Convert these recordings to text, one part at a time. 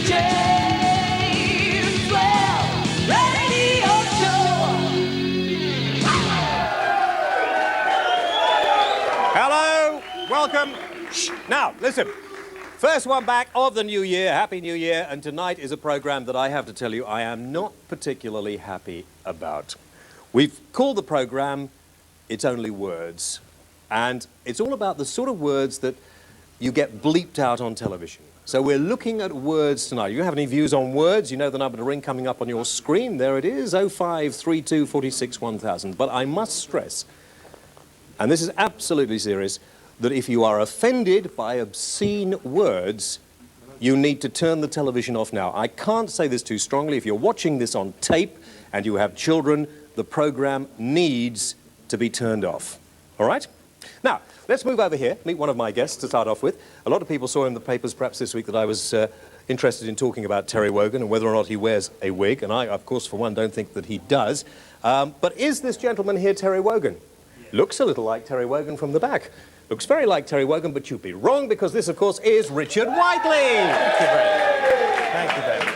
James Well Radio Show. Hello, welcome. Now, listen. First one back of the new year. Happy New Year. And tonight is a program that I have to tell you I am not particularly happy about. We've called the program It's Only Words. And it's all about the sort of words that you get bleeped out on television. So we're looking at words tonight. You have any views on words? You know the number to ring coming up on your screen. There it is, 0532 46 1000. But I must stress, and this is absolutely serious, that if you are offended by obscene words, you need to turn the television off now. I can't say this too strongly. If you're watching this on tape and you have children, the program needs to be turned off. All right? Now, let's move over here, meet one of my guests to start off with. A lot of people saw in the papers perhaps this week that I was interested in talking about Terry Wogan and whether or not he wears a wig, and I, of course, for one, don't think that he does. But is this gentleman here Terry Wogan? Looks a little like Terry Wogan from the back. Looks very like Terry Wogan, but you'd be wrong because this, of course, is Richard Whiteley. Thank you very much. Thank you very much.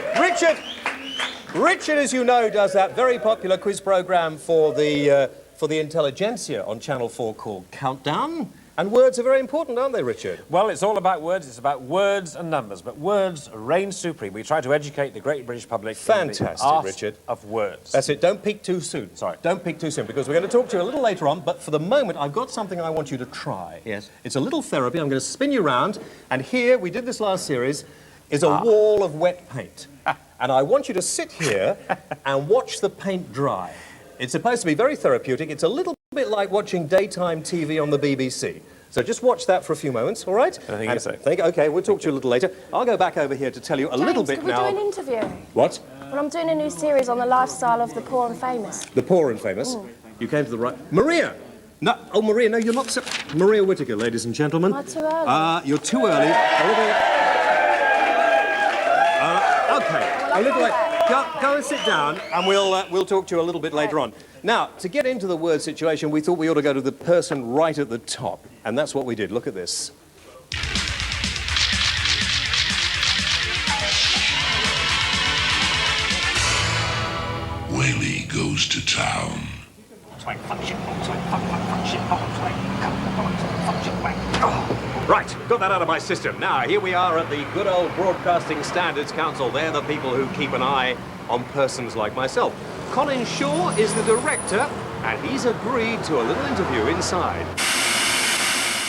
Richard, as you know, does that very popular quiz program for the intelligentsia on Channel 4 called Countdown. And words are very important, aren't they, Richard? Well, it's all about words. It's about words and numbers. But words reign supreme. We try to educate the great British public. Fantastic, in the Richard. art of words. That's it. Don't peek too soon. Sorry. Don't peek too soon, because we're going to talk to you a little later on. But for the moment, I've got something I want you to try. Yes. It's a little therapy. I'm going to spin you round. And here, we did this last series, is a wall of wet paint. And I want you to sit here and watch the paint dry. It's supposed to be very therapeutic. It's a little bit like watching daytime TV on the BBC. So just watch that for a few moments, all right? I think so. OK, we'll talk to you a little later. I'll go back over here to tell you a little bit now. Could we do an interview? What? Well, I'm doing a new series on the lifestyle of the poor and famous. The poor and famous. You came to the right... Maria! No, oh, Maria, no, you're not... Maria Whittaker, ladies and gentlemen. Am I too early? You're too early. A little... OK, a little... Go and sit down, and we'll talk to you a little bit later on. Now, to get into the word situation, we thought we ought to go to the person right at the top. And that's what we did. Look at this. Whiteley goes to town. Right, got that out of my system. Now, here we are at the good old Broadcasting Standards Council. They're the people who keep an eye on persons like myself. Colin Shaw is the director, and he's agreed to a little interview inside.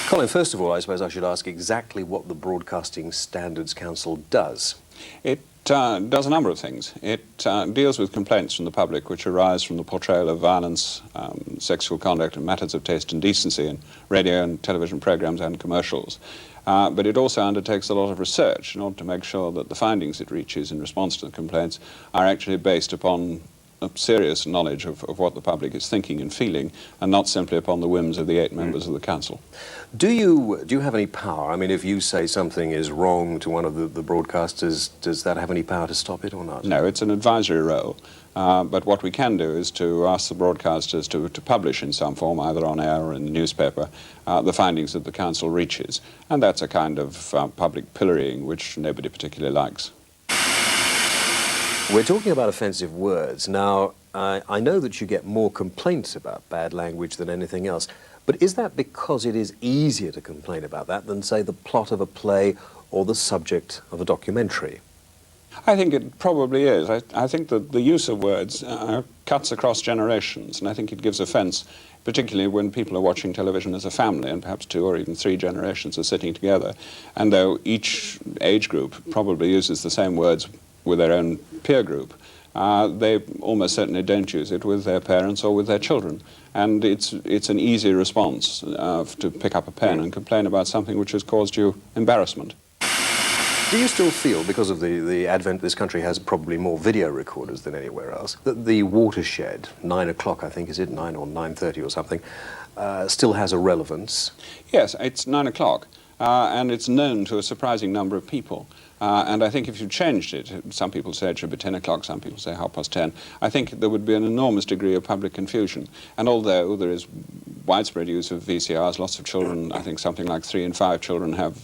Colin, first of all, I suppose I should ask exactly what the Broadcasting Standards Council does. It does a number of things. It deals with complaints from the public which arise from the portrayal of violence, sexual conduct and matters of taste and decency in radio and television programs and commercials. But it also undertakes a lot of research in order to make sure that the findings it reaches in response to the complaints are actually based upon a serious knowledge of what the public is thinking and feeling, and not simply upon the whims of the 8 members of the council. Do you have any power? I mean, if you say something is wrong to one of the broadcasters, does that have any power to stop it or not? No, it's an advisory role. But what we can do is to ask the broadcasters to publish in some form, either on air or in the newspaper, the findings that the council reaches. And that's a kind of public pillorying which nobody particularly likes. We're talking about offensive words. Now, I know that you get more complaints about bad language than anything else, but is that because it is easier to complain about that than, say, the plot of a play or the subject of a documentary? I think it probably is. I think that the use of words cuts across generations, and I think it gives offence, particularly when people are watching television as a family, and perhaps 2 or even 3 generations are sitting together. And though each age group probably uses the same words with their own peer group, they almost certainly don't use it with their parents or with their children. And it's an easy response to pick up a pen and complain about something which has caused you embarrassment. Do you still feel, because of the advent, this country has probably more video recorders than anywhere else, that the watershed, 9 o'clock, I think, is it 9 or 9:30 or something, still has a relevance? Yes, it's 9 o'clock, and it's known to a surprising number of people. And I think if you changed it, some people say it should be 10 o'clock, some people say 10:30, I think there would be an enormous degree of public confusion. And although there is widespread use of VCRs, lots of children, I think something like 3 in 5 children have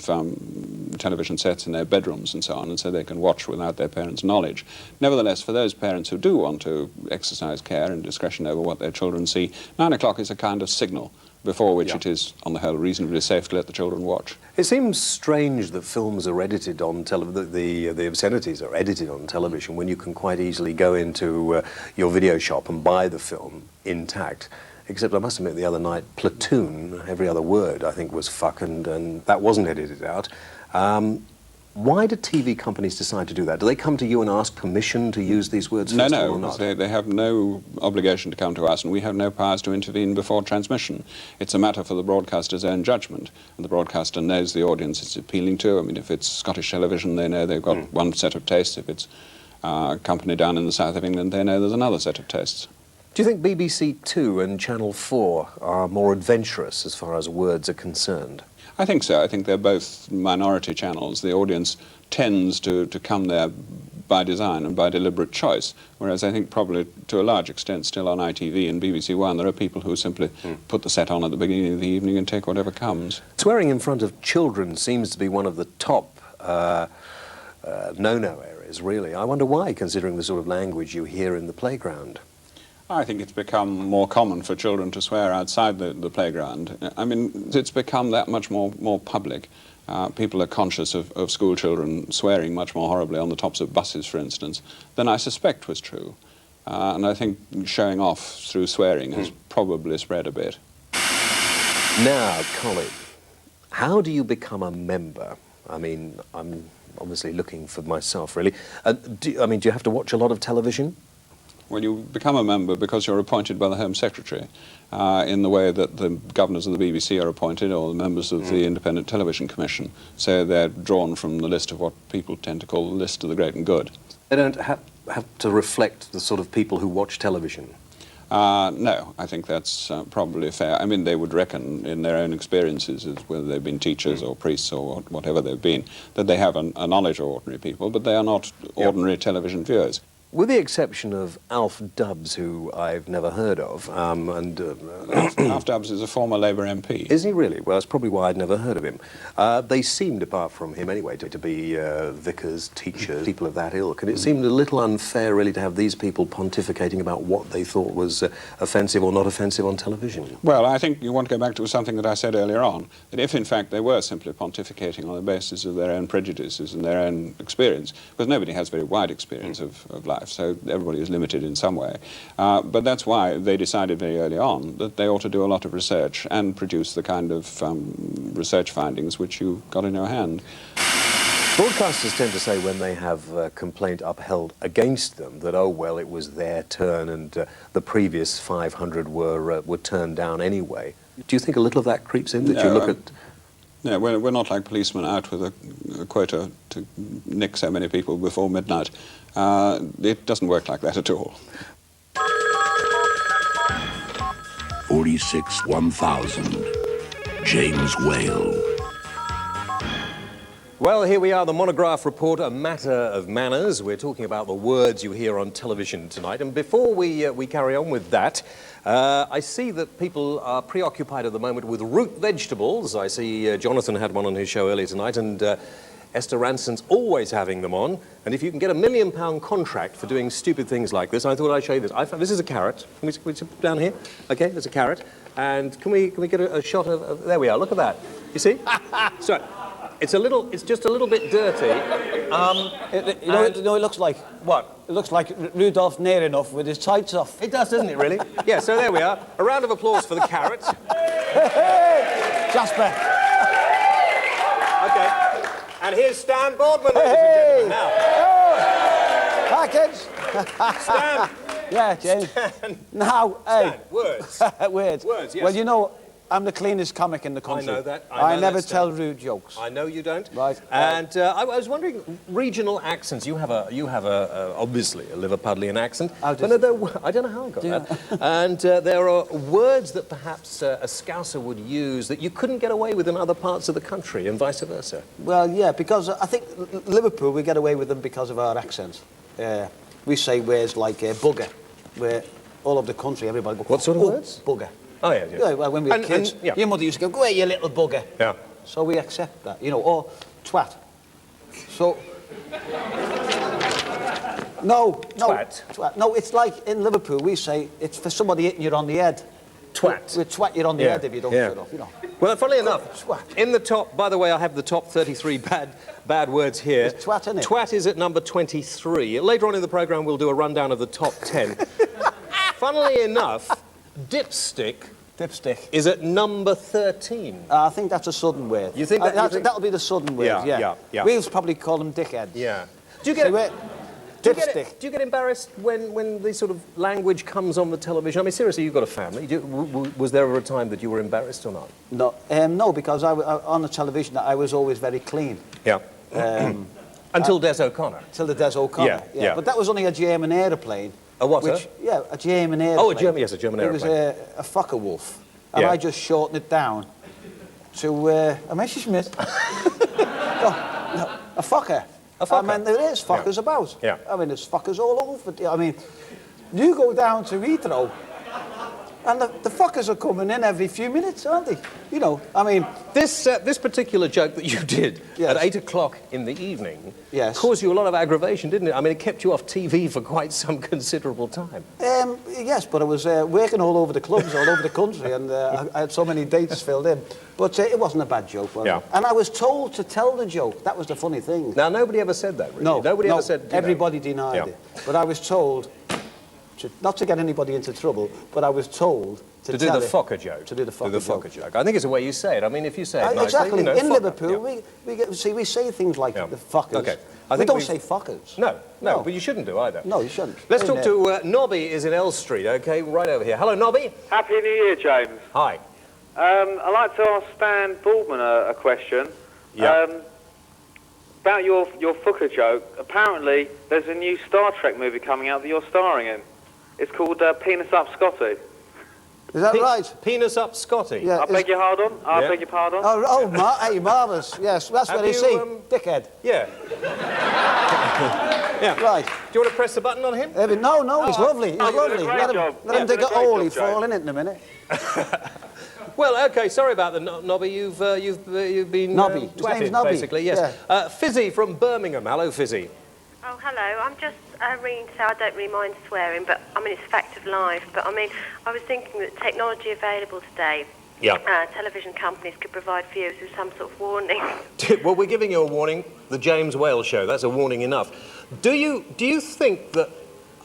television sets in their bedrooms and so on, and so they can watch without their parents' knowledge. Nevertheless, for those parents who do want to exercise care and discretion over what their children see, 9 o'clock is a kind of signal before which it is, on the whole, reasonably safe to let the children watch. It seems strange that films are edited on the obscenities are edited on television when you can quite easily go into your video shop and buy the film intact. Except I must admit the other night, Platoon, every other word I think was fuck, and that wasn't edited out. Why do TV companies decide to do that? Do they come to you and ask permission to use these words first of all, or not? They have no obligation to come to us, and we have no powers to intervene before transmission. It's a matter for the broadcaster's own judgment, and the broadcaster knows the audience it's appealing to. I mean, if it's Scottish television, they know they've got one set of tastes. If it's a company down in the south of England, they know there's another set of tastes. Do you think BBC Two and Channel 4 are more adventurous as far as words are concerned? I think so. I think they're both minority channels. The audience tends to come there by design and by deliberate choice, whereas I think probably to a large extent still on ITV and BBC One there are people who simply put the set on at the beginning of the evening and take whatever comes. Swearing in front of children seems to be one of the top no-no areas, really. I wonder why, considering the sort of language you hear in the playground. I think it's become more common for children to swear outside the playground. I mean, it's become that much more public. People are conscious of school children swearing much more horribly on the tops of buses, for instance, than I suspect was true. And I think showing off through swearing has probably spread a bit. Now, Colin, how do you become a member? I mean, I'm obviously looking for myself, really. Do you have to watch a lot of television? Well, you become a member because you're appointed by the Home Secretary in the way that the governors of the BBC are appointed, or the members of the Independent Television Commission. So they're drawn from the list of what people tend to call the list of the great and good. They don't have to reflect the sort of people who watch television? No, I think that's probably fair. I mean, they would reckon in their own experiences, as whether they've been teachers or priests or whatever they've been, that they have a knowledge of ordinary people, but they are not ordinary television viewers. With the exception of Alf Dubs, who I've never heard of, Alf Dubs is a former Labour MP. Is he really? Well, that's probably why I'd never heard of him. They seemed, apart from him anyway, to be vicars, teachers, people of that ilk, and it seemed a little unfair, really, to have these people pontificating about what they thought was offensive or not offensive on television. Well, I think you want to go back to something that I said earlier on, that if, in fact, they were simply pontificating on the basis of their own prejudices and their own experience, because nobody has very wide experience of life, so everybody is limited in some way. But that's why they decided very early on that they ought to do a lot of research and produce the kind of research findings which you've got in your hand. Broadcasters tend to say when they have a complaint upheld against them that, oh, well, it was their turn and the previous 500 were turned down anyway. Do you think a little of that creeps in, that you look at... No, we're not like policemen out with a quota to nick so many people before midnight. It doesn't work like that at all. 46 1000. James Whale. Well, here we are, the Monograph Report, a matter of manners. We're talking about the words you hear on television tonight. And before we carry on with that, I see that people are preoccupied at the moment with root vegetables. I see Jonathan had one on his show earlier tonight, and Esther Ranson's always having them on. And if you can get £1 million contract for doing stupid things like this, I thought I'd show you this. This is a carrot. Can we put it down here? Okay, there's a carrot. And can we get a shot of... There we are, look at that. You see? So, it's just a little bit dirty. You know what it looks like? What? It looks like Rudolph near enough with his tights off. It does, doesn't it, really? Yeah, so there we are. A round of applause for the carrot. Jasper. Okay. And here's Stan Bordman, ladies and gentlemen. Now. Package. Stan. Yeah, James. Stan. Now, hey. Stan, words. Words. Words, yes. Well, you know, I'm the cleanest comic in the country. I know that. I never tell rude jokes. I know you don't. Right. And I was wondering, regional accents. You have obviously a Liverpudlian accent. I don't know how I got that. And there are words that perhaps a Scouser would use that you couldn't get away with in other parts of the country, and vice versa. Well, yeah, because I think Liverpool, we get away with them because of our accents. We say words like bugger, where all over the country everybody goes... What sort of words? Bugger. Oh, yeah. Yeah, well, when we were kids, yeah. your mother used to go away, you little bugger. Yeah. So we accept that, you know, or twat. So... No, Twat. Twat. No, it's like in Liverpool, we say it's for somebody hitting you on the head. Twat. We twat you on the head if you don't shut off, you know. Well, funnily enough, Twat. in the top, by the way, I have the top 33 bad words here. It's twat, isn't it? Twat is at number 23. Later on in the programme, we'll do a rundown of the top 10. Funnily enough, dipstick Dipstick. is at number 13. I think that's a southern word. You think that- you think- that'll be the southern word, Yeah. We'll probably call them dickheads. Yeah. Do you get See, we're- Dipstick. Do you get embarrassed when this sort of language comes on the television? I mean, seriously, you've got a family. Was there ever a time that you were embarrassed or not? No, because on the television, I was always very clean. Yeah. Until Des O'Connor. Till the Des O'Connor. Yeah. But that was only a German aeroplane. A what, which, sir? Yeah, a German aeroplane. Oh, a German It aeroplane. was a Fokker Wolf. And Yeah. I just shortened it down to a Messerschmitt. no, a Fokker. A Fokker. I mean, there is Fokkers about. Yeah. I mean, there's Fokkers all over. I mean, you go down to Heathrow, and the Fokkers are coming in every few minutes, aren't they? You know, I mean... This particular joke that you did Yes. at 8 o'clock in the evening Yes. caused you a lot of aggravation, didn't it? I mean, it kept you off TV for quite some considerable time. Yes, but I was working all over the clubs, all over the country, and I had so many dates filled in. But it wasn't a bad joke, was Yeah. it? And I was told to tell the joke. That was the funny thing. Now, nobody ever said that, really. No, Nobody no, ever said... you know. everybody denied Yeah. it. But I was told, not to get anybody into trouble, but I was told To do tell the it- Fokker joke. To do the Fokker joke. I think it's the way you say it. I mean, if you say it nicely, Exactly. you know, In Fokker, Liverpool, yeah. we say things like Yeah. the Fokkers. Okay. We think don't we've- say Fokkers. No, No. but you shouldn't do either. No, you shouldn't. Let's In talk there. to Nobby is in L Street, OK, right over here. Hello, Nobby. Happy New Year, James. Hi. I'd like to ask Stan Bordman a question. Yeah. About your Fucker joke. Apparently, there's a new Star Trek movie coming out that you're starring in. It's called Penis Up Scotty. Is that right? Penis up Scotty. Yeah. I beg your pardon? I Yeah. beg your pardon? Hey, marvellous. Yes, that's Have what you you, see. Dickhead. Yeah. Yeah. Right. Do you want to press the button on him? No, he's lovely. He's you did a lovely. great job. Let him Yeah, dig you a did a great hole, job, he'll fall James. in it in a minute. Well, OK, sorry about the Nobby. You've been Nobby. His twatted, name's Nobby. basically, yes. Fizzy from Birmingham. Hello, Fizzy. Oh, hello. I'm just ringing to say I don't really mind swearing, but I mean, it's a fact of life. But I mean, I was thinking that technology available today, Yeah. television companies could provide viewers with some sort of warning. Well, we're giving you a warning. The James Whale Show. That's a warning enough. Do you think that...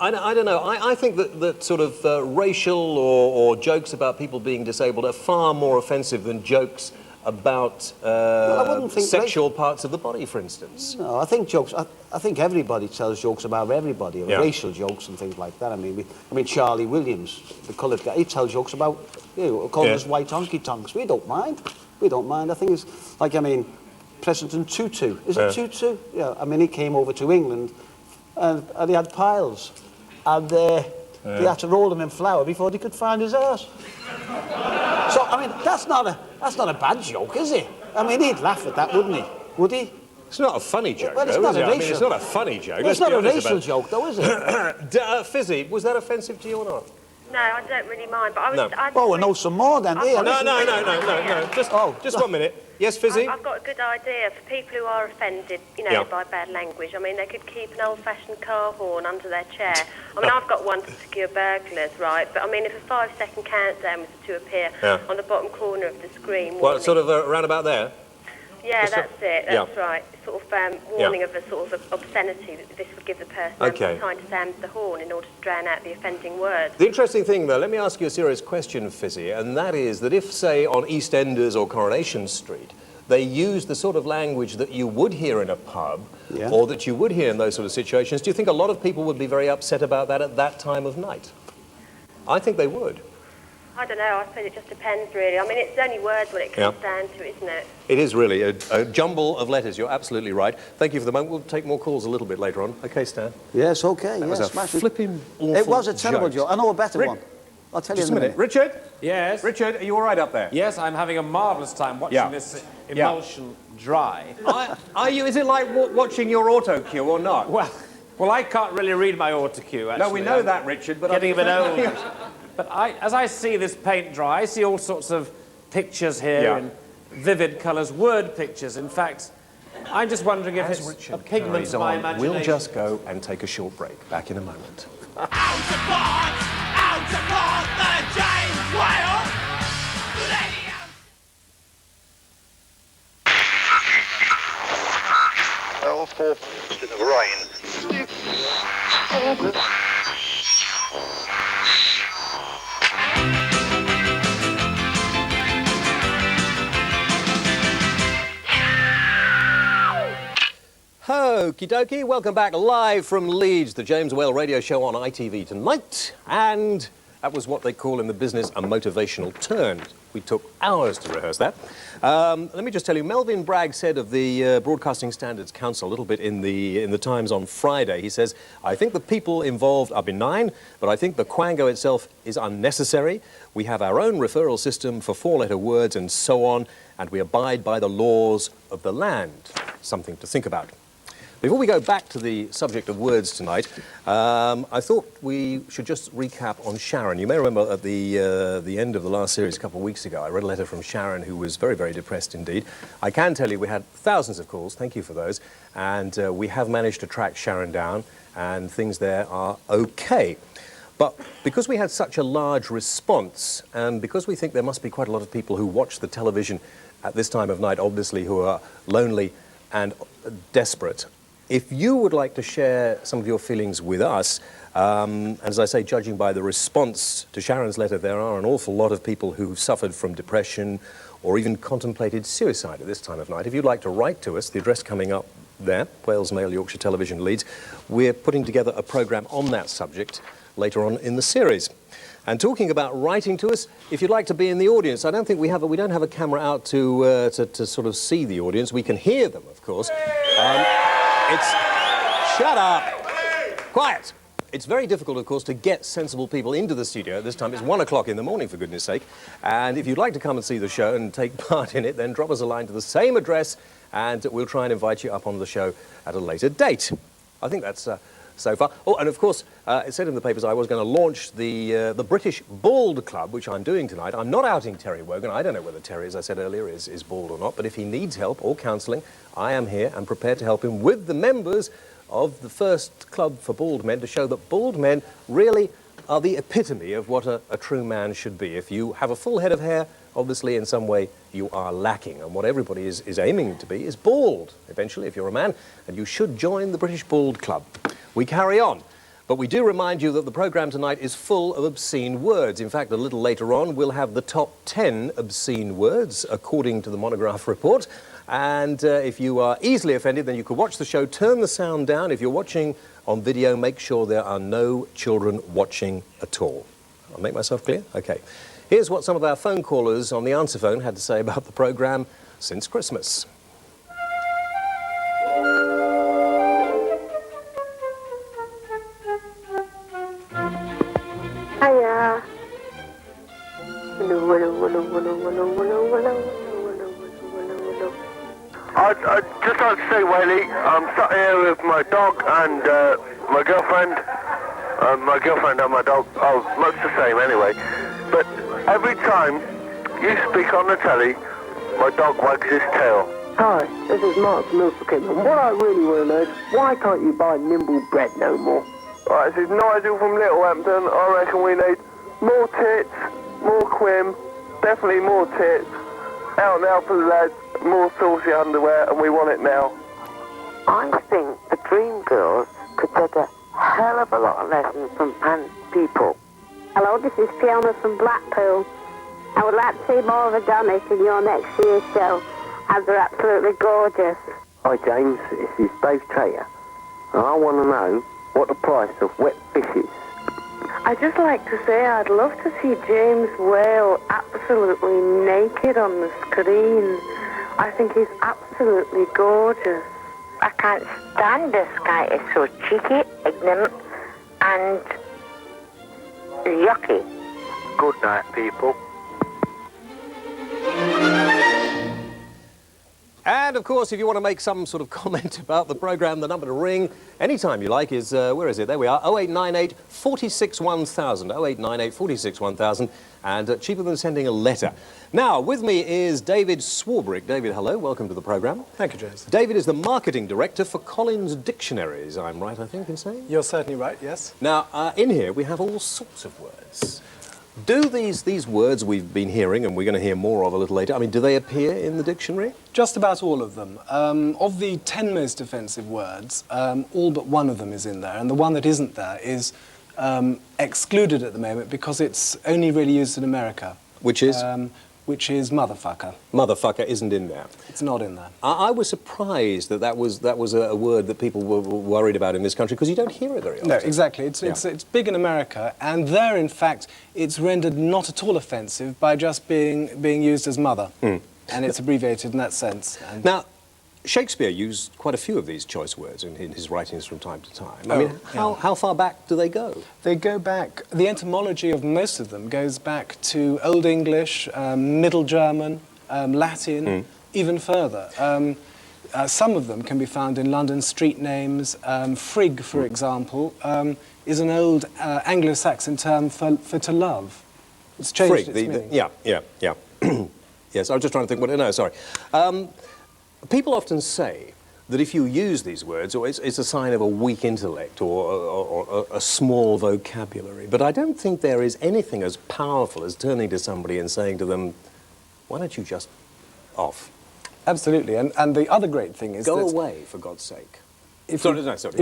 I don't know. I think that sort of racial or jokes about people being disabled are far more offensive than jokes about I wouldn't think sexual parts of the body, for instance. No, I think jokes. I think everybody tells jokes about everybody, Yeah. racial jokes and things like that. I mean, Charlie Williams, the coloured guy, he tells jokes about calling us white honky tonks. We don't mind. We don't mind. I think it's like President Tutu. Is it Tutu? Yeah. I mean, he came over to England, and he had piles, and they had to roll them in flour before they could find his arse. So I mean, that's not a bad joke, is it? I mean, he'd laugh at that, wouldn't he? Would he? It's not a funny joke, Well, it's though, not is a it? I mean, racial- it's not a funny joke. Well, it's let's not be a honest racial about joke, though, is it? Fizzy, was that offensive to you or not? No, I don't really mind. But I was. No. I Oh, we'll know some more then. Here, No, listen. no. Just 1 minute. Yes, Fizzy? I've got a good idea for people who are offended, Yeah. by bad language. I mean, they could keep an old-fashioned car horn under their chair. I mean, I've got one to secure burglars, right? But I mean, if a 5-second countdown was to appear Yeah. on the bottom corner of the screen, Well, warning- sort of around about there. Yeah, that's it. yeah. That's right. Sort of warning of a sort of obscenity that this would give the person Okay. time to sound the horn in order to drown out the offending words. The interesting thing, though, let me ask you a serious question, Fizzy, and that is that if, say, on EastEnders or Coronation Street, they use the sort of language that you would hear in a pub, Yeah. or that you would hear in those sort of situations, do you think a lot of people would be very upset about that at that time of night? I think they would. I don't know. I suppose it just depends, really. I mean, it's only words when it comes down to it, isn't it? It is really a jumble of letters. You're absolutely right. Thank you for the moment. We'll take more calls a little bit later on. OK, Stan? Yes, okay. That yes, was a smashing. flipping awful It was a terrible joke. joke. I know a better Rick- one. I'll tell you Just in a minute. Richard? Yes? Richard, are you all right up there? Yes, I'm having a marvellous time watching Yeah. this emulsion dry. Are you? Is it like watching your auto cue or not? Well, I can't really read my autocue, actually. No, we know that, Richard, but... Getting a bit old. But as I see this paint dry, I see all sorts of pictures here Yeah. in vivid colours, word pictures. In fact, I'm just wondering if As it's Richard a pigment carries of my on, imagination. we'll just go and take a short break. Back in a moment. Out support the James Whale Radio. Well, 4 in the rain. Okie dokie, welcome back live from Leeds, the James Whale radio show on ITV tonight. And that was what they call in the business a motivational turn. We took hours to rehearse that. Let me just tell you, Melvin Bragg said of the Broadcasting Standards Council a little bit in the Times on Friday. He says, I think the people involved are benign, but I think the quango itself is unnecessary. We have our own referral system for four-letter words and so on, and we abide by the laws of the land. Something to think about. Before we go back to the subject of words tonight, I thought we should just recap on Sharon. You may remember at the end of the last series a couple of weeks ago, I read a letter from Sharon who was very, very depressed indeed. I can tell you we had thousands of calls, thank you for those, and we have managed to track Sharon down, and things there are okay. But because we had such a large response, and because we think there must be quite a lot of people who watch the television at this time of night, obviously, who are lonely and desperate, if you would like to share some of your feelings with us, and as I say, judging by the response to Sharon's letter, there are an awful lot of people who suffered from depression or even contemplated suicide at this time of night. If you'd like to write to us, the address coming up there, Wales Mail, Yorkshire Television, Leeds, we're putting together a programme on that subject later on in the series. And talking about writing to us, if you'd like to be in the audience, I don't think we don't have a camera out to sort of see the audience. We can hear them, of course. Shut up! Quiet! It's very difficult, of course, to get sensible people into the studio at this time. It's 1 o'clock in the morning, for goodness sake. And if you'd like to come and see the show and take part in it, then drop us a line to the same address, and we'll try and invite you up on the show at a later date. I think that's so far. Oh, and of course, it said in the papers I was going to launch the British Bald Club, which I'm doing tonight. I'm not outing Terry Wogan. I don't know whether Terry, as I said earlier, is bald or not, but if he needs help or counselling, I am here and prepared to help him with the members of the first club for bald men to show that bald men really are the epitome of what a true man should be. If you have a full head of hair, obviously in some way you are lacking, and what everybody is aiming to be is bald, eventually, if you're a man, and you should join the British Bald Club. We carry on, but we do remind you that the programme tonight is full of obscene words. In fact, a little later on, we'll have the top 10 obscene words, according to the Monograph report. And if you are easily offended, then you could watch the show, turn the sound down. If you're watching on video, make sure there are no children watching at all. I'll make myself clear? Okay. Here's what some of our phone callers on the answer phone had to say about the programme since Christmas. Hiya. I'd just like to say, Whiteley, I'm sat here with my dog and my girlfriend. My girlfriend and my dog are much the same anyway. But every time you speak on the telly, my dog wags his tail. Hi, this is Mark from Milton. And what I really want to know is, why can't you buy Nimble bread no more? Right, this is Nigel from Littlehampton. I reckon we need more tits, more quim, definitely more tits. Out now for the lads, more saucy underwear, and we want it now. I think the Dream Girls could take a hell of a lot of lessons from pants people. Hello, this is Fiona from Blackpool. I would like to see more of Adonis in your next year's show, as they're absolutely gorgeous. Hi James, this is Dave Trader, and I want to know what the price of wet fish is. I'd just like to say I'd love to see James Whale absolutely naked on the screen. I think he's absolutely gorgeous. I can't stand this guy. It's so cheeky, ignorant, and yucky. Good night, people. And, of course, if you want to make some sort of comment about the programme, the number to ring anytime you like is, where is it? There we are, 0898 46 1000, 0898 46 1000, and cheaper than sending a letter. Now, with me is David Swarbrick. David, hello, welcome to the programme. Thank you, James. David is the marketing director for Collins Dictionaries, I'm right, I think, in saying? You're certainly right, yes. Now, in here we have all sorts of words. Do these words we've been hearing, and we're going to hear more of a little later, I mean, do they appear in the dictionary? Just about all of them. Of the 10 most offensive words, all but one of them is in there, and the one that isn't there is excluded at the moment because it's only really used in America. Which is? Which is motherfucker. Motherfucker isn't in there. It's not in there. I was surprised that was a word that people were worried about in this country, because you don't hear it very often. No, exactly. It's big in America, and there, in fact, it's rendered not at all offensive by just being used as mother. And it's abbreviated in that sense. And now, Shakespeare used quite a few of these choice words in his writings from time to time. I mean, how far back do they go? They go back, the etymology of most of them goes back to Old English, Middle German, Latin, even further. Some of them can be found in London street names. Frig, for example, is an old Anglo-Saxon term for to love. It's changed its meaning. Yeah. Yes, I was just trying to think what... No, sorry. People often say that if you use these words, or it's a sign of a weak intellect or a small vocabulary. But I don't think there is anything as powerful as turning to somebody and saying to them, why don't you just off? Absolutely, and the other great thing is Go away, for God's sake. If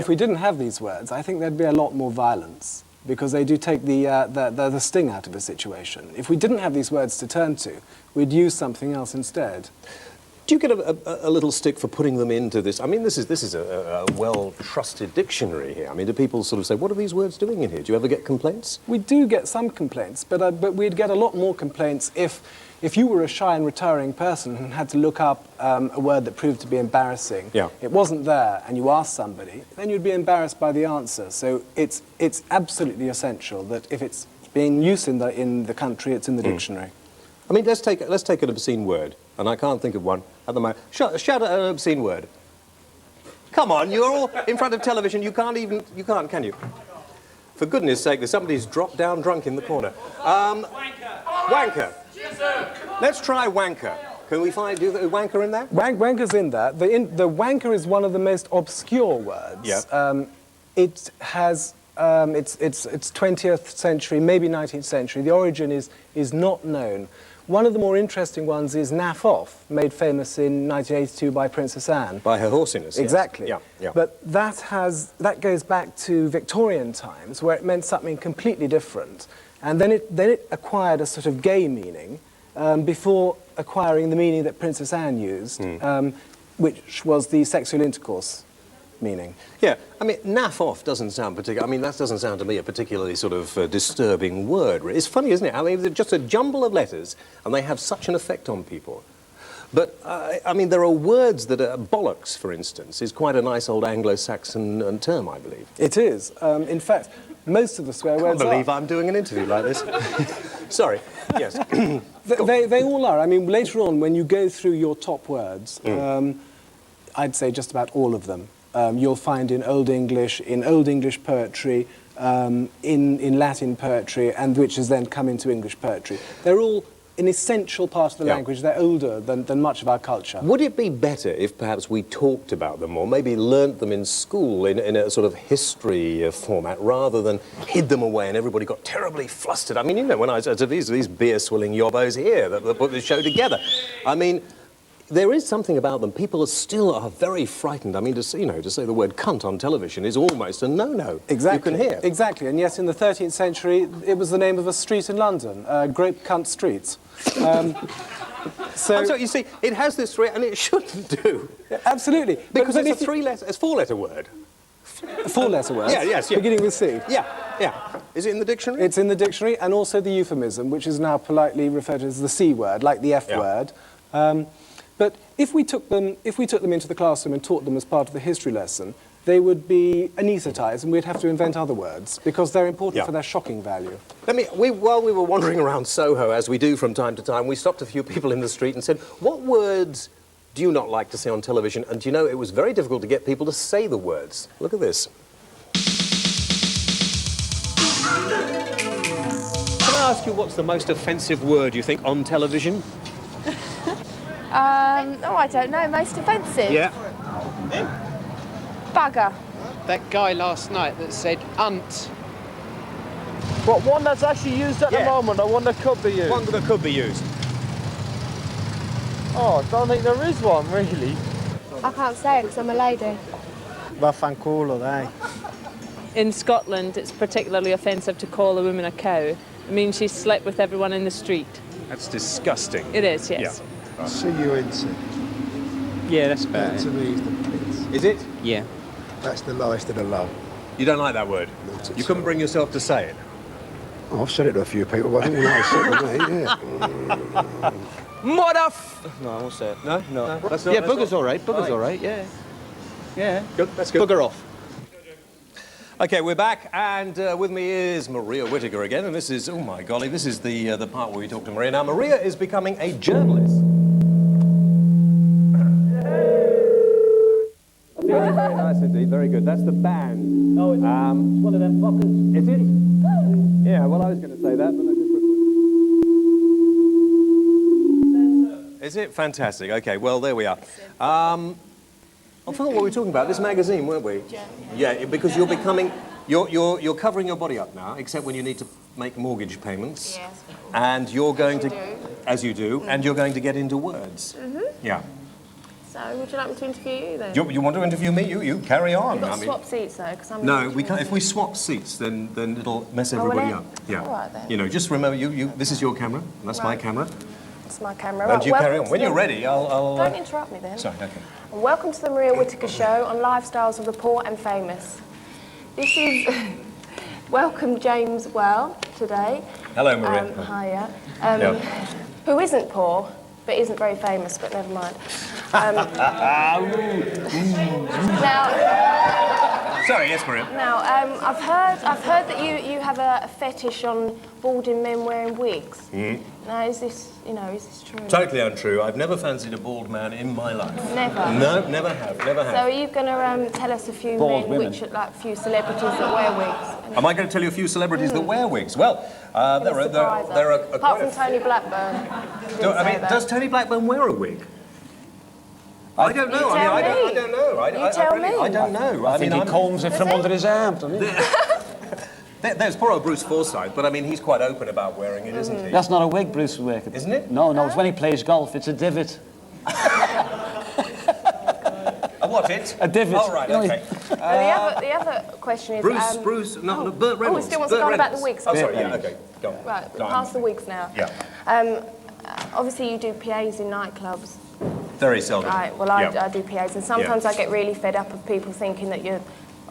we didn't have these words, I think there'd be a lot more violence, because they do take the sting out of a situation. If we didn't have these words to turn to, we'd use something else instead. Do you get a little stick for putting them into this? I mean, this is a well-trusted dictionary here. I mean, do people sort of say, what are these words doing in here? Do you ever get complaints? We do get some complaints, but we'd get a lot more complaints if you were a shy and retiring person and had to look up a word that proved to be embarrassing. Yeah. It wasn't there, and you asked somebody, then you'd be embarrassed by the answer. So it's absolutely essential that if it's being used in the country, it's in the dictionary. I mean, let's take an obscene word, and I can't think of one at the moment. Shout an obscene word. Come on, you're all in front of television. You can't, can you? For goodness sake, somebody's dropped down drunk in the corner. Wanker. Let's try wanker. Can we do the wanker in there? Wanker's in there. The wanker is one of the most obscure words. Yeah. It has. It's 20th century, maybe 19th century. The origin is not known. One of the more interesting ones is naff off, made famous in 1982 by Princess Anne. By her horsiness. Exactly. Yes. Yeah. But that goes back to Victorian times, where it meant something completely different, and then it acquired a sort of gay meaning before acquiring the meaning that Princess Anne used, which was the sexual intercourse meaning. Yeah, I mean, naff off doesn't sound particular. I mean, that doesn't sound to me a particularly sort of disturbing word. It's funny, isn't it? I mean, they're just a jumble of letters, and they have such an effect on people. But, I mean, there are words that are... Bollocks, for instance, is quite a nice old Anglo-Saxon term, I believe. It is. In fact, most of the swear words I can't believe I'm doing an interview like this. Sorry, yes. They all are. I mean, later on, when you go through your top words, I'd say just about all of them. You'll find in Old English poetry, in Latin poetry, and which has then come into English poetry. They're all an essential part of the language. They're older than much of our culture. Would it be better if perhaps we talked about them, or maybe learnt them in school in a sort of history format, rather than hid them away and everybody got terribly flustered? I mean, you know, when I said to these beer-swilling yobbos here that put this show together, I mean... There is something about them. People still are very frightened. I mean, to say the word cunt on television is almost a no-no. Exactly. You can hear. Exactly. And yet in the 13th century, it was the name of a street in London, Grape Cunt Street. So you see, it has this three, and it shouldn't do. Absolutely. Because it's a four-letter word. A four-letter word? Yeah. Beginning with C? Yeah. Is it in the dictionary? It's in the dictionary, and also the euphemism, which is now politely referred to as the C word, like the F word. But if we took them into the classroom and taught them as part of the history lesson, they would be anaesthetised, and we'd have to invent other words, because they're important for their shocking value. While we were wandering around Soho, as we do from time to time, we stopped a few people in the street and said, what words do you not like to see on television? And do you know, it was very difficult to get people to say the words. Look at this. Can I ask you what's the most offensive word you think on television? Oh, I don't know. Most offensive? Yeah. Bugger. That guy last night that said "unt." But one that's actually used at the Yeah. moment, or one that could be used? One that could be used. Oh, I don't think there is one, really. I can't say it because I'm a lady. Vaffanculo, eh? In Scotland, it's particularly offensive to call a woman a cow. It means she slept with everyone in the street. That's disgusting. It is, yes. Yeah. C-U-N-T. Yeah, that's better. That to me is the piss. Is it? Yeah. That's the lowest of the low. You don't like that word? You couldn't bring yourself to say it? Oh, I've said it to a few people, but I think you know it's said to me, yeah. No, I won't say it. No? No. That's not, Yeah, that's bugger's not- all right. Bugger's all right, yeah. Yeah. Good, that's good. Bugger off. Okay, we're back, and with me is Maria Whittaker again, and this is, oh my golly, this is the part where we talk to Maria. Now, Maria is becoming a journalist. Very nice indeed, very good. That's the band. No, it's one of them fuckers. Is it? Yeah, well, I was going to say that, but I just... Is it? Fantastic. Okay, well, there we are. I forgot what we were talking about. This magazine, weren't we? Yeah, because you're becoming... You're covering your body up now, except when you need to make mortgage payments. Yes. And you're going to... As you do. And you're going to get into words. Yeah. So, would you like me to interview you then? You want to interview me? You carry on. We've got to swap seats though, because I'm... No, we can't. If we swap seats, then it'll mess everybody up. Yeah. All right then. You know, just remember, this is your camera, and that's my camera. It's my camera. And Right, you carry welcome on. When to you're ready, I'll... Don't interrupt me then. Sorry, okay. And welcome to the Maria Whittaker Show on Lifestyles of the Poor and Famous. This is... Welcome James Well today. Hello, Maria. Hiya. Yeah. Who isn't poor, but isn't very famous, but never mind. Now... Sorry, yes, Maria. Now, I've heard that you have a fetish on balding men wearing wigs. Now, is this true? Totally untrue. I've never fancied a bald man in my life. Never? No, never have, never So have. are you going to tell us a few Bald men, women. which are like few celebrities that wear wigs? Am I going to tell you a few celebrities that wear wigs? Well, there are Apart quite from Tony Blackburn. does Tony Blackburn wear a wig? I don't know. You I tell don't know. me. You tell me. I don't know. I think he combs it from under his arm, doesn't he? There's poor old Bruce Forsyth, but I mean, he's quite open about wearing it, isn't he? That's not a wig, Bruce is wearing. Isn't it? No, it's when he plays golf. It's a divot. A what it? A divot. Oh, right, okay. The other question is... Bert Reynolds. Oh, we still want to go on about the wigs. Oh, sorry, yeah, okay, go on. Right, Go on. past the wigs now. Yeah. Obviously, you do PAs in nightclubs. Very seldom. Right, well, I do PAs, and sometimes I get really fed up of people thinking that you're...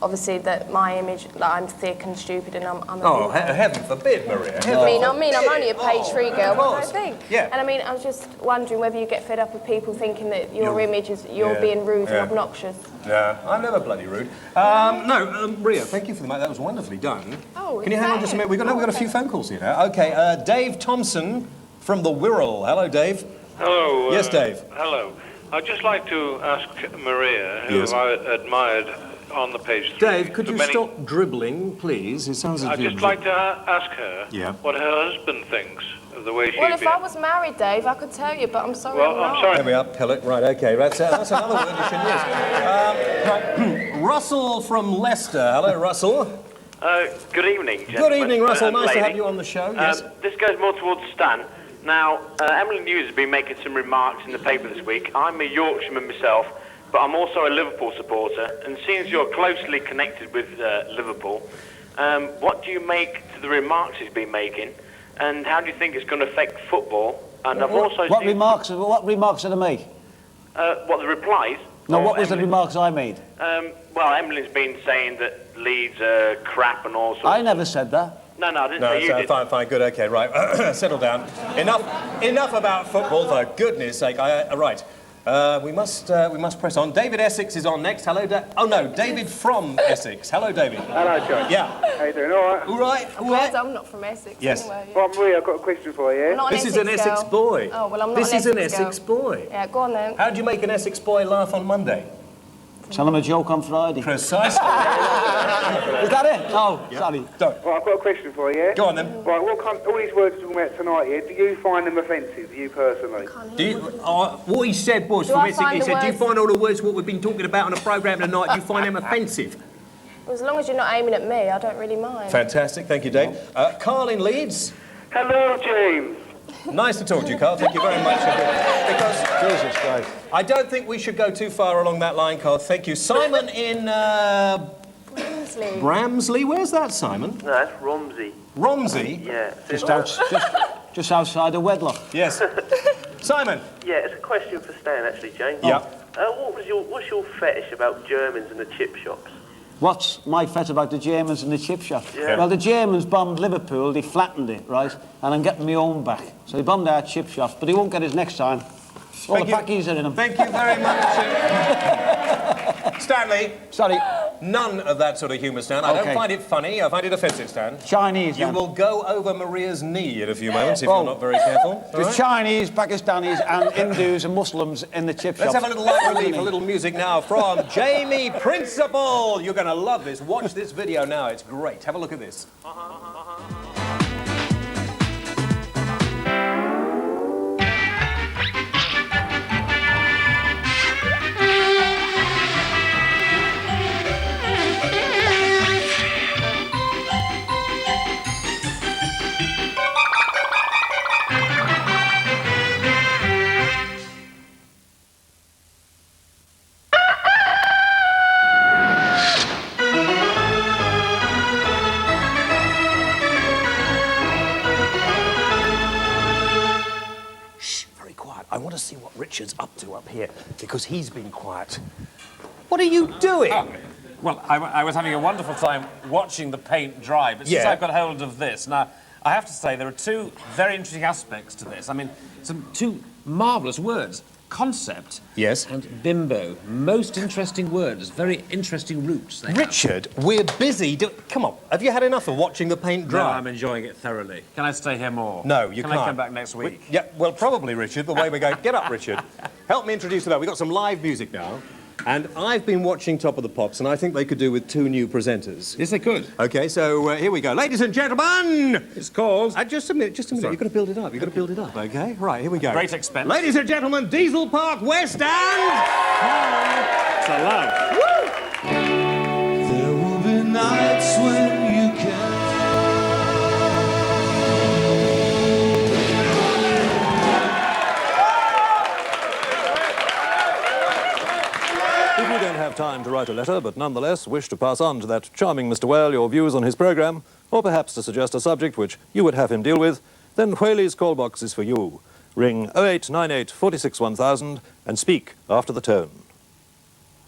Obviously, that my image, like I'm thick and stupid, and I'm Oh, heaven forbid, Maria. I'm only a page 3 girl. What do I think? Yeah. And I mean, I was just wondering whether you get fed up with people thinking that your image is you're being rude and obnoxious. Yeah, I'm never bloody rude. Maria, thank you for that. That was wonderfully done. Oh, Can you hang on just a minute? We've got a few phone calls here now. Okay, Dave Thompson from the Wirral. Hello, Dave. Hello. Yes, Dave. Hello. I'd just like to ask Maria, who Yes. I admired on the page 3. Dave, could you stop dribbling, please? It sounds as I'd if just like to ask her Yeah. what her husband thinks of the way she's Well, if been. I was married, Dave, I could tell you, but I'm sorry. Well, I'm sorry. There we are, Pillock. Right, okay. That's another word you should use. Right. Russell from Leicester. Hello, Russell. Good evening, gentlemen. Good evening, Russell. and Nice to lady. have you on the show. Yes. This goes more towards Stan. Now, Emily News has been making some remarks in the paper this week. I'm a Yorkshireman myself, but I'm also a Liverpool supporter, and seeing as you're closely connected with Liverpool, what do you make to the remarks he's been making, and how do you think it's going to affect football? And I've also What seen... remarks did I make? What, the replies? No, Or what was the Emily- remarks I made? Well, Emily's been saying that Leeds are crap and all sorts. I never said that. No, I didn't No, say you so did. fine, good, okay, right. Settle down. Enough about football, for goodness sake. Right. We must press on. David Essex is on next. Hello, oh no, David from Essex. Hello, David. Hello, John. Yeah. How you doing? All right. All right. All right. I'm not from Essex. Yes. Anyway. Well, Maria, I've got a question for you. I'm not an This is an Essex girl. boy. Oh well, I'm not. This an is an Essex Essex girl. boy. Yeah, go on then. How do you make an Essex boy laugh on Monday? Tell him a joke on Friday. Precisely. Is that it? Oh, sorry. Don't. Right, I've got a question for you. Go on then. Right, all these words we're talking about tonight here, do you find them offensive, you personally? Do you, what he said was, Do from I Essex, find he the said, do you words- find all the words what we've been talking about on the programme tonight, do you find them offensive? Well, as long as you're not aiming at me, I don't really mind. Fantastic, thank you, Dave. Carl in Leeds. Hello, James. Nice to talk to you, Carl. Thank you very much. Because Jesus Christ, I don't think we should go too far along that line, Carl. Thank you. Simon in Bramsley. Bramsley. Where's that, Simon? No, that's Romsey. Romsey. Yeah. Just outside of Wedlock. Yes. Simon. Yeah, it's a question for Stan, actually, James. Yeah. What's your fetish about Germans and the chip shops? What's my fetish about the Germans and the chip shop? Yeah. Well, the Germans bombed Liverpool, they flattened it, right? And I'm getting my own back. So he bombed our chip shops, but he won't get his next time. All the packies are in them. Thank you very much. Stanley. Sorry. None of that sort of humour, Stan. I don't find it funny. I find it offensive, Stan. Chinese, You then. will go over Maria's knee in a few moments if you're not very careful. There's All right? Chinese, Pakistanis and Hindus and Muslims in the chip Let's shops. have a little light relief, a little music now from Jamie Principle. You're going to love this. Watch this video now. It's great. Have a look at this. I want to see what Richard's up to up here, because he's been quiet. What are you doing? Well, I was having a wonderful time watching the paint dry, but since Yeah. I've got hold of this, now, I have to say there are two very interesting aspects to this. I mean, two marvellous words. Concept yes. and bimbo. Most interesting words, very interesting roots. They Richard, we're busy. Come on, have you had enough of watching the paint dry? No, I'm enjoying it thoroughly. Can I stay here more? No, you Can can't. I come back next week? Yeah, well, probably, Richard, the way we're going. Get up, Richard. Help me introduce you, though. We've got some live music now. And I've been watching Top of the Pops, and I think they could do with 2 new presenters. Yes, they could. OK, so here we go. Ladies and gentlemen! It's called... just a minute. Sorry. You've got to build it up. You've got to build it up, OK? Right, here we go. Great expense. Ladies and gentlemen, Diesel Park West End! It's a love. There will be nights when you can. If you don't have time to write a letter, but nonetheless wish to pass on to that charming Mr. Whale your views on his programme, or perhaps to suggest a subject which you would have him deal with, then Whiteley's call box is for you. Ring 0898 46 1000 and speak after the tone.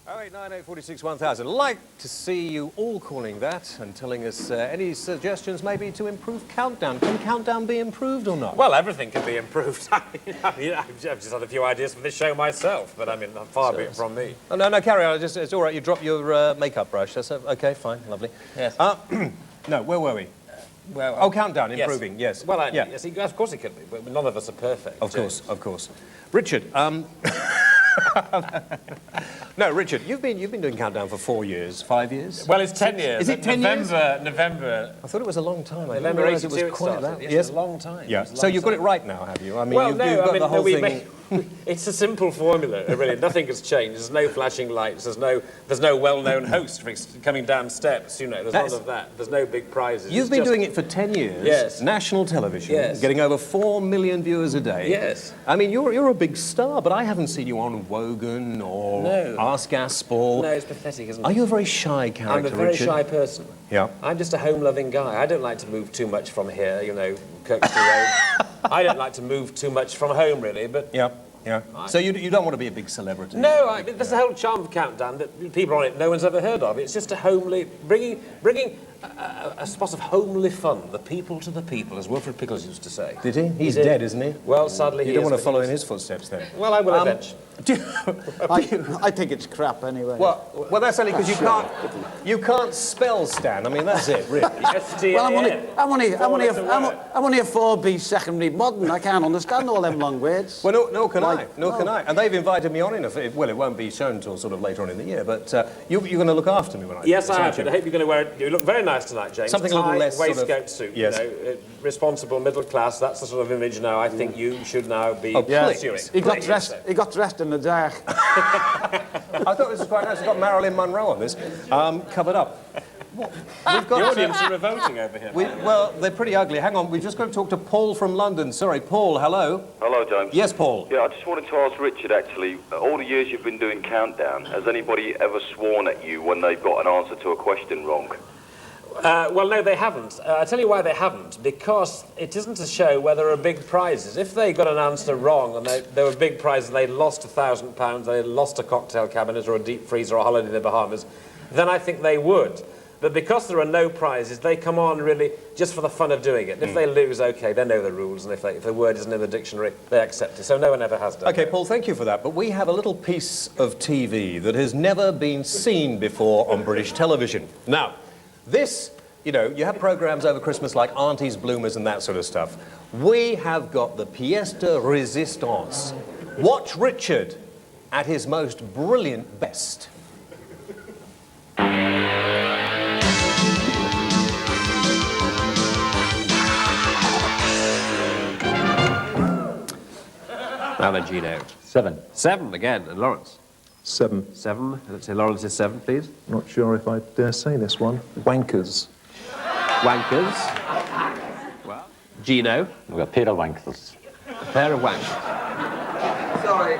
0898 46 1000. Like to see you all calling that and telling us any suggestions maybe to improve Countdown. Can Countdown be improved or not? Well, everything can be improved. I've just had a few ideas for this show myself, but I mean, far be it from me. Oh, no, carry on. It's all right. You drop your makeup brush. That's OK, fine, lovely. Yes. No, where were we? Well, Countdown, improving, yes. Well, yeah. yes, of course it could be, but none of us are perfect. Of course. Richard, no, Richard, you've been doing Countdown for 4 years, 5 years? Well, it's 10 years. Is it 10 years? November. I thought it was a long time. I November didn't realise 82 it was quite that. Yes, Yes, a long time. Yeah. So you've got it right now, have you? I mean, Well, you've no, got the whole thing. It's a simple formula, really. Nothing has changed. There's no flashing lights. There's no well-known host coming down steps. You know, there's none of that. There's no big prizes. You've been doing it for 10 years. Yes. National television. Yes. Getting over 4 million viewers a day. Yes. I mean, you're a big star, but I haven't seen you on Wogan or Ask Gaspar. No, it's pathetic, isn't it? Are you a very shy character, I'm a very Richard? shy person. Yeah. I'm just a home-loving guy. I don't like to move too much from here, you know, Kirkstone Road. I don't like to move too much from home, really, but... Yeah. So you don't want to be a big celebrity? No, that's the whole charm of Countdown, that people on it no one's ever heard of. It's just a homely... bringing a spot of homely fun, the people to the people, as Wilfred Pickles used to say. Did he? He's dead, isn't he? Well, sadly, you don't want to follow in his footsteps, then? Well, I will eventually. I think it's crap anyway. Well, that's only because you can't spell Stan. I mean, that's it, really. Well, I'm only a 4B secondary modern. I can't understand all them long words. Well, nor can I. And they've invited me on well, it won't be shown until sort of later on in the year, but you're going to look after me when I Yes, do this, I aren't have. you? I hope you're going to wear it. You look very nice tonight, James. Something a little less sort of- waistcoat suit. Yes. You know, responsible, middle class. That's the sort of image now. I think you should now be pursuing. He got dressed in the dark. I thought this was quite nice. We've got Marilyn Monroe on this, covered up. We've got the audience are revolting over here. Well, they're pretty ugly. Hang on, we've just got to talk to Paul from London. Sorry, Paul, hello. Hello, James. Yes, Paul. Yeah, I just wanted to ask Richard, actually, all the years you've been doing Countdown, has anybody ever sworn at you when they've got an answer to a question wrong? Well, no, they haven't. I'll tell you why they haven't. Because it isn't a show where there are big prizes. If they got an answer wrong and there were big prizes and they lost £1,000, they lost a cocktail cabinet or a deep freezer or a holiday in the Bahamas, then I think they would. But because there are no prizes, they come on really just for the fun of doing it. And if they lose, OK, they know the rules, and if the word isn't in the dictionary, they accept it. So no one ever has done OK, Paul, thank you for that. But we have a little piece of TV that has never been seen before on British television. Now, this, you know, you have programmes over Christmas like Aunties, Bloomers and that sort of stuff. We have got the pièce de résistance. Watch Richard at his most brilliant best. Now then, Gino. 7. 7 again. And Lawrence? 7. 7. Let's say Lawrence is 7, please. Not sure if I dare say this one. Wankers. Wankers. Well, Gino? We've got a pair of wankers. A pair of wankers. Sorry.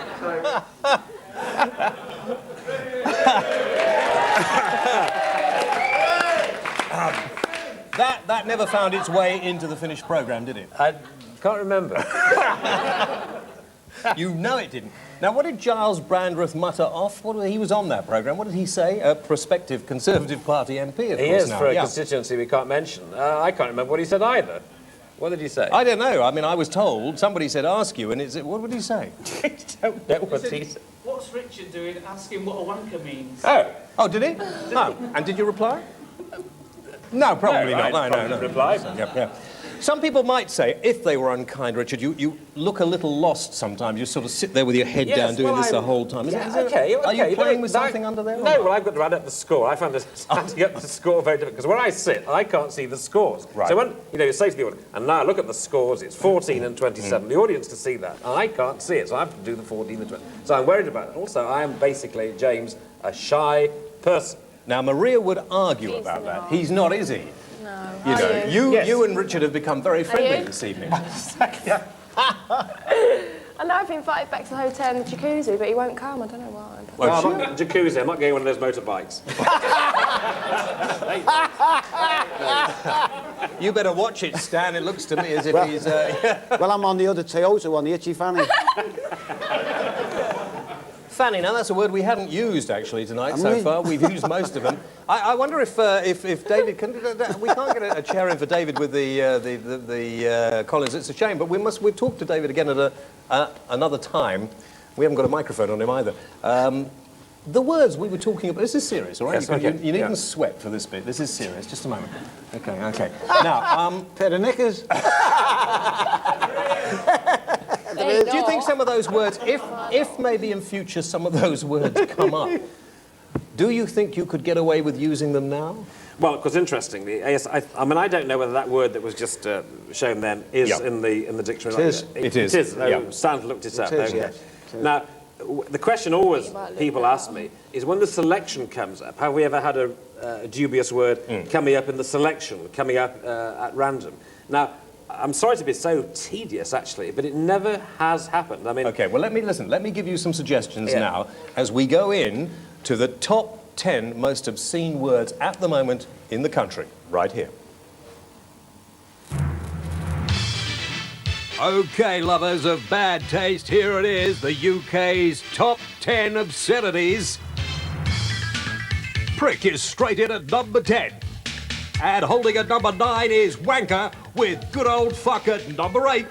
That never found its way into the finished programme, did it? I can't remember. You know it didn't. Now, what did Giles Brandreth mutter off? He was on that programme. What did he say? A prospective Conservative Party MP, of course. He is now. for a constituency we can't mention. I can't remember what he said either. What did he say? I don't know. I mean, I was told. Somebody said, ask you, and what would he say? I don't know what he said. What's Richard doing asking what a wanker means? Oh, did he? Oh, and did you reply? No, probably not. No. Reply. Yeah. Some people might say, if they were unkind, Richard, you look a little lost sometimes. You sort of sit there with your head down doing this the whole time. Okay. Are you playing with something under there? No, well, I've got to add up the score. I found standing up the score very difficult, because where I sit, I can't see the scores. Right. So when, you say to the audience, and now look at the scores, it's 14 and 27. The audience can see that, and I can't see it, so I have to do the 14 and 20. So I'm worried about it. Also, I am basically, James, a shy person. Now, Maria would argue about that. He's not, is he? No. You and Richard have become very friendly this evening. I know I've been invited back to the hotel in the jacuzzi, but he won't come. I don't know why. Well, I'm not jacuzzi. I'm not getting one of those motorbikes. You better watch it, Stan. It looks to me as if he's... Well, I'm on the other Toyota one, the itchy fanny. Fanny, now that's a word we haven't used actually tonight so far. We've used most of them. I wonder if David can... we can't get a chair in for David with the Collins. It's a shame, but we'll talk to David again at another time. We haven't got a microphone on him either. The words we were talking about... This is serious, all right? Yes, okay. You needn't sweat for this bit. This is serious. Just a moment. Okay. Now, pair of knickers. Do you think some of those words, if maybe in future some of those words come up, do you think you could get away with using them now? Well, because interestingly, yes, I mean, I don't know whether that word that was just shown then is in the dictionary. It is. It is. Stan's looked it up. Yes. Now, the question always people ask me is when the selection comes up, have we ever had a dubious word coming up in the selection, coming up at random? Now, I'm sorry to be so tedious, actually, but it never has happened. I mean... OK, well, let me give you some suggestions now as we go in to the top 10 most obscene words at the moment in the country, right here. OK, lovers of bad taste, here it is, the UK's top 10 obscenities. Prick is straight in at number 10. And holding at number 9 is wanker, with good old fuck at number 8.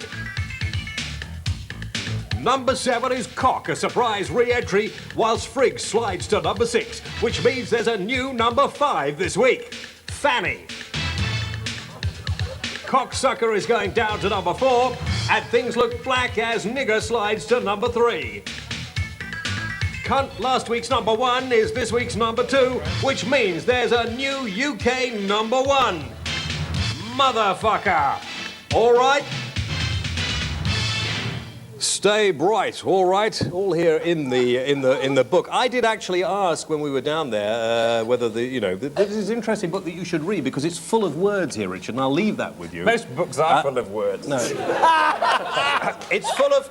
Number 7 is Cock, a surprise re-entry, whilst Frigg slides to number 6, which means there's a new number 5 this week. Fanny. Cocksucker is going down to number 4, and things look black as Nigger slides to number 3. Cunt, last week's number 1, is this week's number 2, which means there's a new UK number 1. Motherfucker. All right? Stay bright, all right? All here in the book. I did actually ask when we were down there whether this is an interesting book that you should read because it's full of words here, Richard, and I'll leave that with you. Most books are full of words. No. It's full of.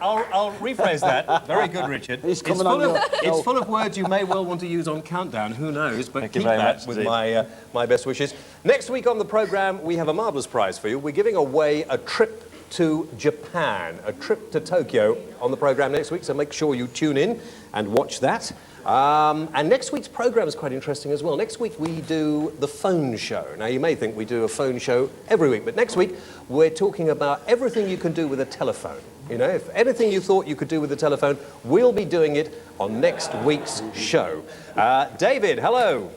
I'll rephrase that. Very good, Richard. It's full of words you may well want to use on Countdown. Who knows? But keep that with my best wishes. Next week on the programme, we have a marvellous prize for you. We're giving away a trip to Japan, a trip to Tokyo on the programme next week, so make sure you tune in and watch that. And next week's programme is quite interesting as well. Next week we do the phone show. Now you may think we do a phone show every week, but next week we're talking about everything you can do with a telephone. You know, if anything you thought you could do with the telephone, we'll be doing it on next week's show. David, hello.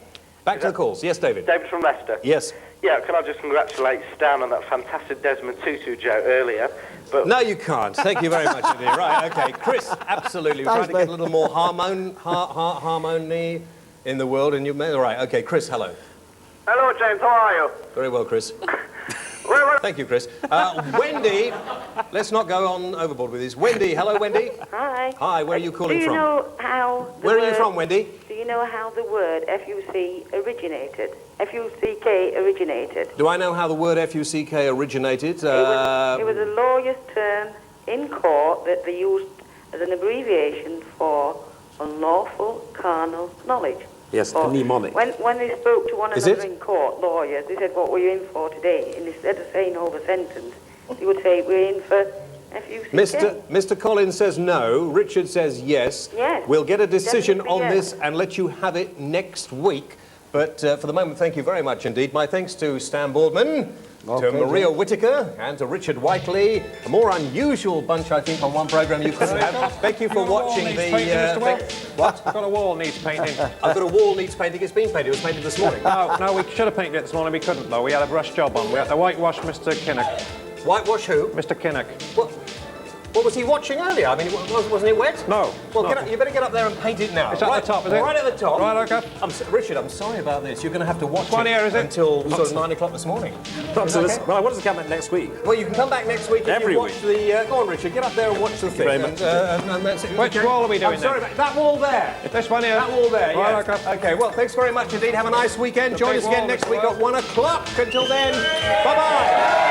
Back to the calls. Yes, David. David from Leicester. Yes. Yeah, can I just congratulate Stan on that fantastic Desmond Tutu joke earlier? But no, you can't. Thank you very much indeed. Right, okay. Chris, absolutely. We're trying to get a little more harmony in the world, and you may... All right, okay. Chris, hello. Hello, James. How are you? Very well, Chris. Thank you, Chris. Wendy, let's not go on overboard with this. Wendy, hello, Wendy. Hi. Hi, where are you calling from? Do you know how... Where are you from, Wendy? Do you know how the word F-U-C originated? F-U-C-K originated? Do I know how the word F-U-C-K originated? It was a lawyer's term in court that they used as an abbreviation for unlawful carnal knowledge. Yes, mnemonic. When they spoke to one another in court, lawyers, they said, what were you in for today? And instead of saying over sentence, they would say, we're in for F-U-C-K. Mr. Collins says no. Richard says yes. Yes. We'll get a decision on yes. this and let you have it next week. But for the moment, thank you very much indeed. My thanks to Stan Bordman, to Maria Whittaker, and to Richard Whiteley. A more unusual bunch, I think, on one programme you couldn't have. Thank you for watching the... What? I've got a wall needs painting. I've got a wall needs painting. It's been painted. It was painted this morning. No, we should have painted it this morning. We couldn't, though. We had a brush job on. We had to whitewash Mr. Kinnock. Whitewash who? Mr. Kinnock. What was he watching earlier? I mean, wasn't it wet? No. Well, you better get up there and paint it now. It's at the top, is it? Right at the top. Right, OK. Richard, I'm sorry about this. You're going to have to watch here, is it? until sort of 9 o'clock this morning. Well, I wanted to come back next week. Well, you can come back next week and Every watch the... go on, Richard, get up there and watch the thing. Very much. And that's it. Which wall are we doing I'm sorry about that wall there. This one here. That wall there, right, yeah. OK, well, thanks very much indeed. Have a nice weekend. Join us again next week at 1 o'clock. Until then, bye-bye.